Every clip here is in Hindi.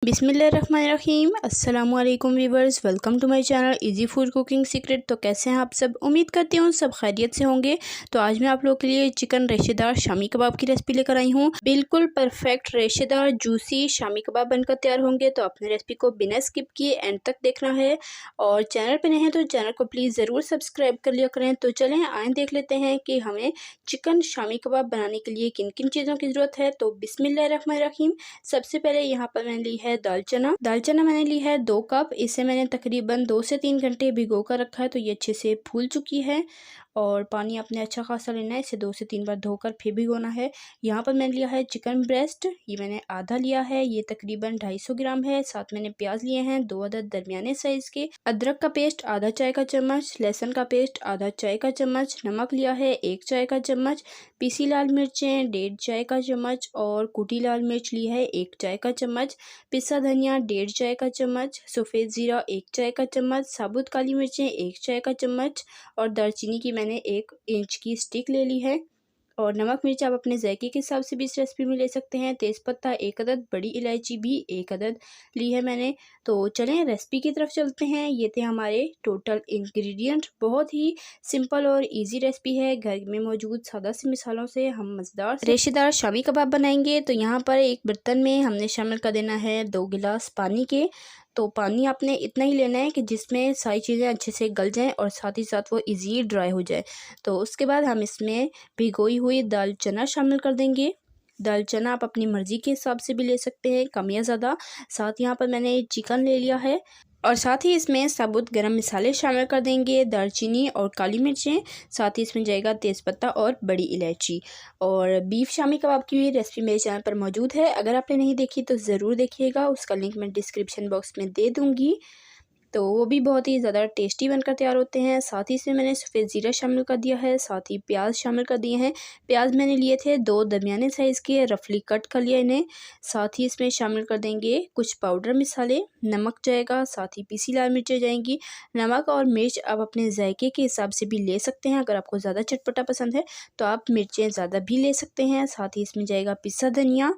बिस्मिल्लाहिर्रहमानिर्रहीम। अस्सलाम वालेकुम viewers, welcome to my channel easy food cooking secret. तो कैसे हैं आप सब? उम्मीद करती हूँ सब खैरियत से होंगे। तो आज मैं आप लोगों के लिए चिकन रेशेदार शामी कबाब की रेसिपी लेकर आई हूँ। बिल्कुल परफेक्ट रेशेदार जूसी शामी कबाब बनकर तैयार होंगे। तो अपने रेसिपी को बिना स्किप किए एंड तक देखना है और चैनल पर नए हैं तो चैनल को प्लीज़ ज़रूर सब्सक्राइब कर लिया करें। तो चलें आए देख लेते हैं कि हमें चिकन शामी कबाब बनाने के लिए किन किन चीज़ों की ज़रूरत है। तो बिस्मिल्लाहिर्रहमानिर्रहीम। सबसे पहले यहाँ पर मैंने ली है दाल चना मैंने ली है 2 कप। इसे मैंने तकरीबन 2 से 3 घंटे भिगो कर रखा है। तो ये अच्छे से फूल चुकी है और पानी आपने अच्छा खासा लेना है। इसे 2 से 3 बार धोकर फिर भिगोना है। यहाँ पर मैंने लिया है चिकन ब्रेस्ट, ये मैंने आधा लिया है, ये तकरीबन 250 ग्राम है। साथ मैंने प्याज लिए हैं 2 अदद दरमियाने साइज़ के, अदरक का पेस्ट आधा चाय का चम्मच, लहसुन का पेस्ट आधा चाय का चम्मच, नमक लिया है 1 चाय का चम्मच, पीसी लाल मिर्चें 1.5 चाय का चम्मच और कुटी लाल मिर्च ली है 1 चाय का चम्मच, पिसा धनिया 1.5 चाय का चम्मच, सफ़ेद ज़ीरा 1 चाय का चम्मच, साबुत काली मिर्चें 1 चाय का चम्मच और दालचीनी की मैंने 1 इंच की स्टिक ले ली है। और नमक मिर्च आप अपने जायके के हिसाब से भी इस रेसिपी में ले सकते हैं। तेज़पत्ता 1 अदद, बड़ी इलायची भी 1 अदद ली है मैंने। तो चलें रेसिपी की तरफ चलते हैं। ये थे हमारे टोटल इंग्रेडिएंट। बहुत ही सिंपल और इजी रेसिपी है। घर में मौजूद सादा से मिसालों से हम मज़ेदार रेशेदार शामी कबाब बनाएंगे। तो यहाँ पर एक बर्तन में हमने शामिल कर देना है 2 गिलास पानी के। तो पानी आपने इतना ही लेना है कि जिसमें सारी चीज़ें अच्छे से गल जाएं और साथ ही साथ वो इजी ड्राई हो जाए। तो उसके बाद हम इसमें भिगोई हुई दाल चना शामिल कर देंगे। दाल चना आप अपनी मर्ज़ी के हिसाब से भी ले सकते हैं, कम या ज़्यादा। साथ यहाँ पर मैंने चिकन ले लिया है और साथ ही इसमें साबुत गरम मसाले शामिल कर देंगे, दालचीनी और काली मिर्चें। साथ ही इसमें जाएगा तेज़पत्ता और बड़ी इलायची। और बीफ शामी कबाब की भी रेसिपी मेरे चैनल पर मौजूद है, अगर आपने नहीं देखी तो ज़रूर देखिएगा, उसका लिंक मैं डिस्क्रिप्शन बॉक्स में दे दूँगी। तो वो भी बहुत ही ज़्यादा टेस्टी बनकर तैयार होते हैं। साथ ही इसमें मैंने सफ़ेद ज़ीरा शामिल कर दिया है, साथ ही प्याज शामिल कर दिए हैं। प्याज मैंने लिए थे 2 दरमियाने साइज़ के, रफली कट कर लिया इन्हें। साथ ही इसमें शामिल कर देंगे कुछ पाउडर मसाले, नमक जाएगा, साथ ही पीसी लाल मिर्चें जाएंगी। नमक और मिर्च आप अपने जायके के हिसाब से भी ले सकते हैं। अगर आपको ज़्यादा चटपटा पसंद है तो आप मिर्चें ज़्यादा भी ले सकते हैं। साथ ही इसमें जाएगा पिसा धनिया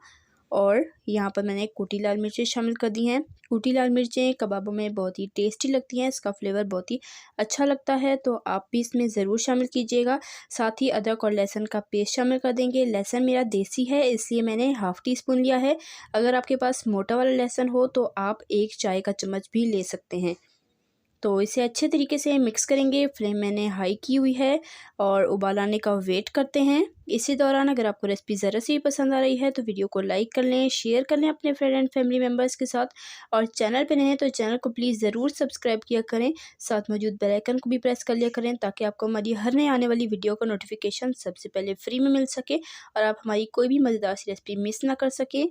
और यहाँ पर मैंने कुटी लाल मिर्चें शामिल कर दी हैं। कुटी लाल मिर्चें कबाबों में बहुत ही टेस्टी लगती हैं, इसका फ्लेवर बहुत ही अच्छा लगता है, तो आप भी इसमें ज़रूर शामिल कीजिएगा। साथ ही अदरक और लहसुन का पेस्ट शामिल कर देंगे। लहसुन मेरा देसी है इसलिए मैंने हाफ़ टी स्पून लिया है। अगर आपके पास मोटा वाला लहसुन हो तो आप 1 चाय का चम्मच भी ले सकते हैं। तो इसे अच्छे तरीके से मिक्स करेंगे। फ्लेम मैंने हाई की हुई है और उबाल आने का वेट करते हैं। इसी दौरान अगर आपको रेसिपी ज़रा सी भी पसंद आ रही है तो वीडियो को लाइक कर लें, शेयर कर लें अपने फ्रेंड एंड फैमिली मेम्बर्स के साथ। और चैनल पे नए हैं तो चैनल को प्लीज़ ज़रूर सब्सक्राइब किया करें। साथ मौजूद बेल आइकन को भी प्रेस कर लिया करें ताकि आपको हमारी हर नई आने वाली वीडियो का नोटिफिकेशन सबसे पहले फ्री में मिल सके और आप हमारी कोई भी मज़ेदार सी रेसिपी मिस ना कर सकें।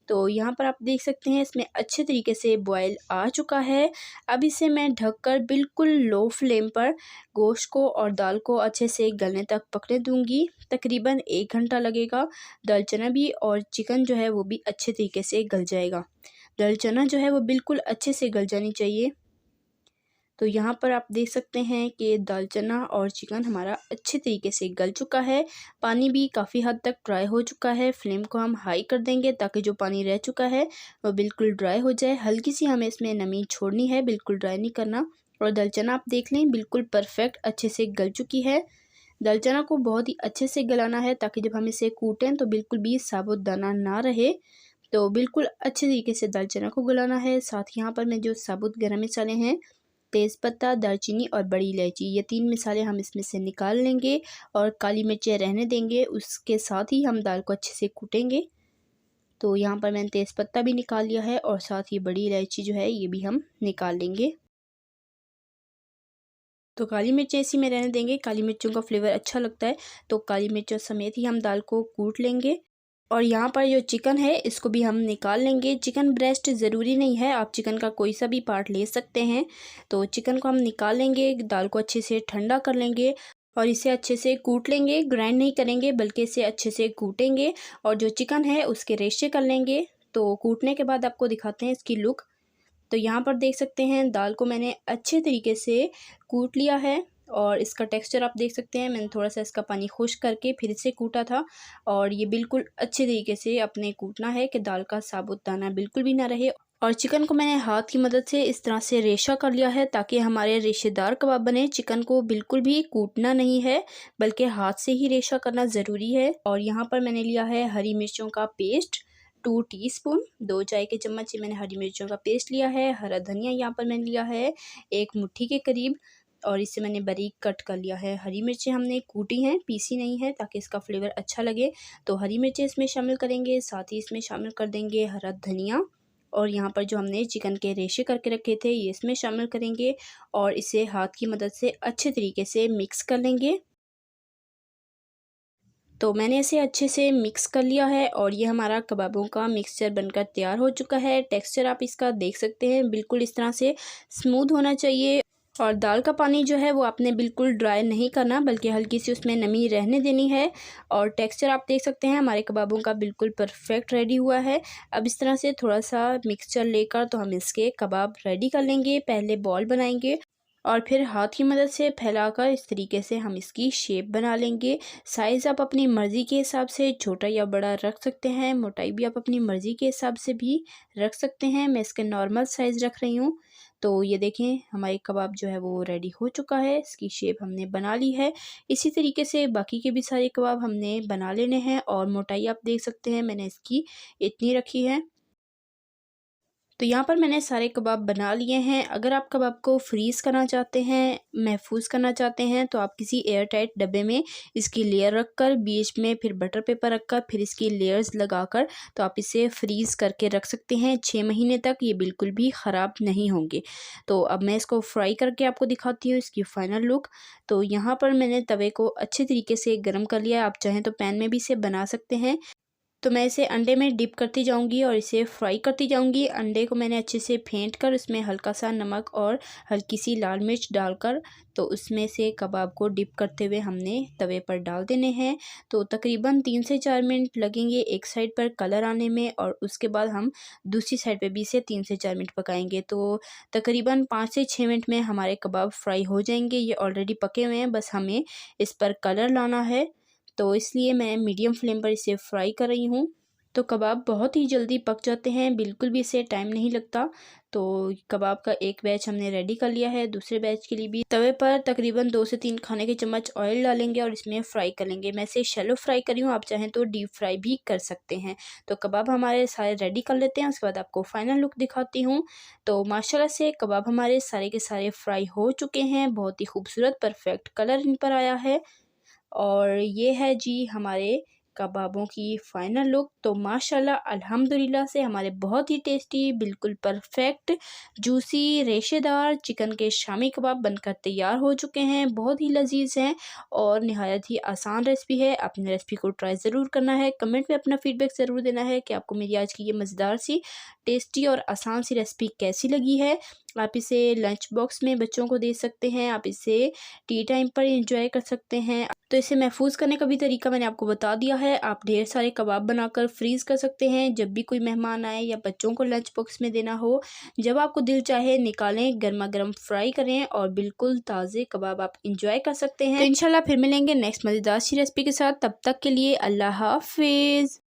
तो यहाँ पर आप देख सकते हैं इसमें अच्छे तरीके से बॉयल आ चुका है। अब इसे मैं ढककर बिल्कुल लो फ्लेम पर गोश्त को और दाल को अच्छे से गलने तक पकने दूंगी। तकरीबन 1 घंटा लगेगा। दाल चना भी और चिकन जो है वो भी अच्छे तरीके से गल जाएगा। दाल चना जो है वो बिल्कुल अच्छे से गल जानी चाहिए। तो यहाँ पर आप देख सकते हैं कि दाल चना और चिकन हमारा अच्छे तरीके से गल चुका है। पानी भी काफ़ी हद तक ड्राई हो चुका है। फ्लेम को हम हाई कर देंगे ताकि जो पानी रह चुका है वो बिल्कुल ड्राई हो जाए। हल्की सी हमें इसमें नमी छोड़नी है, बिल्कुल ड्राई नहीं करना। और दाल चना आप देख लें बिल्कुल परफेक्ट अच्छे से गल चुकी है। दाल चना को बहुत ही अच्छे से गलाना है ताकि जब हम इसे कूटें तो बिल्कुल भी साबुत दाना ना रहे। तो बिल्कुल अच्छे तरीके से दाल चना को गलाना है। साथ यहाँ पर मैं जो साबुत गरम मसाले हैं, तेज़पत्ता, दालचीनी और बड़ी इलायची, ये 3 मसाले हम इसमें से निकाल लेंगे और काली मिर्चें रहने देंगे। उसके साथ ही हम दाल को अच्छे से कूटेंगे। तो यहाँ पर मैंने तेज़पत्ता भी निकाल लिया है और साथ ही बड़ी इलायची जो है ये भी हम निकाल लेंगे। तो काली मिर्चें इसी में रहने देंगे। काली मिर्चों का फ्लेवर अच्छा लगता है तो काली मिर्चों समेत ही हम दाल को कूट लेंगे। और यहाँ पर जो चिकन है इसको भी हम निकाल लेंगे। चिकन ब्रेस्ट ज़रूरी नहीं है, आप चिकन का कोई सा भी पार्ट ले सकते हैं। तो चिकन को हम निकाल लेंगे, दाल को अच्छे से ठंडा कर लेंगे और इसे अच्छे से कूट लेंगे। ग्राइंड नहीं करेंगे बल्कि इसे अच्छे से कूटेंगे और जो चिकन है उसके रेशे कर लेंगे। तो कूटने के बाद आपको दिखाते हैं इसकी लुक। तो यहाँ पर देख सकते हैं दाल को मैंने अच्छे तरीके से कूट लिया है और इसका टेक्सचर आप देख सकते हैं। मैंने थोड़ा सा इसका पानी खुश्क करके फिर से कूटा था और ये बिल्कुल अच्छे तरीके से अपने कूटना है कि दाल का साबुत दाना बिल्कुल भी ना रहे और चिकन को मैंने हाथ की मदद से इस तरह से रेशा कर लिया है ताकि हमारे रेशेदार कबाब बने। चिकन को बिल्कुल भी कूटना नहीं है बल्कि हाथ से ही रेशा करना ज़रूरी है। और यहाँ पर मैंने लिया है हरी मिर्चों का पेस्ट 2 टीस्पून, 2 चाय के चम्मच मैंने हरी मिर्चों का पेस्ट लिया है। हरा धनिया यहाँ पर मैंने लिया है 1 मुट्ठी के करीब और इसे मैंने बारीक कट कर लिया है। हरी मिर्चें हमने कूटी हैं, पीसी नहीं है, ताकि इसका फ्लेवर अच्छा लगे। तो हरी मिर्चें इसमें शामिल करेंगे, साथ ही इसमें शामिल कर देंगे हरा धनिया और यहाँ पर जो हमने चिकन के रेशे करके रखे थे ये इसमें शामिल करेंगे और इसे हाथ की मदद से अच्छे तरीके से मिक्स कर लेंगे। तो मैंने इसे अच्छे से मिक्स कर लिया है और ये हमारा कबाबों का मिक्सचर बनकर तैयार हो चुका है। टेक्सचर आप इसका देख सकते हैं, बिल्कुल इस तरह से स्मूथ होना चाहिए। और दाल का पानी जो है वो आपने बिल्कुल ड्राई नहीं करना बल्कि हल्की सी उसमें नमी रहने देनी है। और टेक्सचर आप देख सकते हैं हमारे कबाबों का बिल्कुल परफेक्ट रेडी हुआ है। अब इस तरह से थोड़ा सा मिक्सचर लेकर तो हम इसके कबाब रेडी कर लेंगे। पहले बॉल बनाएंगे और फिर हाथ की मदद से फैलाकर इस तरीके से हम इसकी शेप बना लेंगे। साइज़ आप अपनी मर्ज़ी के हिसाब से छोटा या बड़ा रख सकते हैं। मोटाई भी आप अपनी मर्ज़ी के हिसाब से भी रख सकते हैं। मैं इसके नॉर्मल साइज़ रख रही हूँ। तो ये देखें हमारे कबाब जो है वो रेडी हो चुका है, इसकी शेप हमने बना ली है। इसी तरीके से बाकी के भी सारे कबाब हमने बना लेने हैं और मोटाई आप देख सकते हैं मैंने इसकी इतनी रखी है। तो यहाँ पर मैंने सारे कबाब बना लिए हैं। अगर आप कबाब को फ्रीज़ करना चाहते हैं, महफूज करना चाहते हैं, तो आप किसी एयर टाइट डब्बे में इसकी लेयर रख कर बीच में फिर बटर पेपर रख कर फिर इसकी लेयर्स लगाकर तो आप इसे फ्रीज़ करके रख सकते हैं 6 महीने तक। ये बिल्कुल भी ख़राब नहीं होंगे। तो अब मैं इसको फ्राई करके आपको दिखाती हूँ इसकी फ़ाइनल लुक। तो यहाँ पर मैंने तवे को अच्छे तरीके से गर्म कर लिया है। आप चाहें तो पैन में भी इसे बना सकते हैं। तो मैं इसे अंडे में डिप करती जाऊंगी और इसे फ्राई करती जाऊंगी। अंडे को मैंने अच्छे से फेंट कर उसमें हल्का सा नमक और हल्की सी लाल मिर्च डालकर तो उसमें से कबाब को डिप करते हुए हमने तवे पर डाल देने हैं। तो तकरीबन 3 से 4 मिनट लगेंगे एक साइड पर कलर आने में और उसके बाद हम दूसरी साइड पे भी इसे 3 से 4 मिनट पकाएंगे। तो तकरीबन 5 से 6 मिनट में हमारे कबाब फ्राई हो जाएंगे। ये ऑलरेडी पके हुए हैं, बस हमें इस पर कलर लाना है। तो इसलिए मैं मीडियम फ्लेम पर इसे फ्राई कर रही हूँ। तो कबाब बहुत ही जल्दी पक जाते हैं, बिल्कुल भी इसे टाइम नहीं लगता। तो कबाब का एक बैच हमने रेडी कर लिया है। दूसरे बैच के लिए भी तवे पर तकरीबन 2 से 3 खाने के चम्मच ऑयल डालेंगे और इसमें फ्राई कर लेंगे। मैं इसे शैलो फ्राई करी हूँ, आप चाहें तो डीप फ्राई भी कर सकते हैं। तो कबाब हमारे सारे रेडी कर लेते हैं, उसके बाद आपको फाइनल लुक दिखाती हूँ। तो माशाल्लाह से कबाब हमारे सारे के सारे फ्राई हो चुके हैं। बहुत ही खूबसूरत परफेक्ट कलर इन पर आया है। और ये है जी हमारे कबाबों की फ़ाइनल लुक। तो माशाल्लाह अल्हम्दुलिल्लाह से हमारे बहुत ही टेस्टी बिल्कुल परफेक्ट जूसी रेशेदार चिकन के शामी कबाब बनकर तैयार हो चुके हैं। बहुत ही लजीज हैं और नहायत ही आसान रेसिपी है। आपने रेसिपी को ट्राई ज़रूर करना है। कमेंट में अपना फ़ीडबैक ज़रूर देना है कि आपको मेरी आज की ये मज़ेदार सी टेस्टी और आसान सी रेसिपी कैसी लगी है। आप इसे लंच बॉक्स में बच्चों को दे सकते हैं, आप इसे टी टाइम पर इंजॉय कर सकते हैं। तो इसे महफूज करने का भी तरीका मैंने आपको बता दिया है। आप ढेर सारे कबाब बनाकर फ्रीज़ कर सकते हैं। जब भी कोई मेहमान आए या बच्चों को लंच बॉक्स में देना हो, जब आपको दिल चाहे निकालें, गर्मा गर्म फ्राई करें और बिल्कुल ताज़े कबाब आप इंजॉय कर सकते हैं। तो इंशाल्लाह फिर मिलेंगे नेक्स्ट मज़ेदार सी रेसिपी के साथ। तब तक के लिए अल्लाह हाफिज़।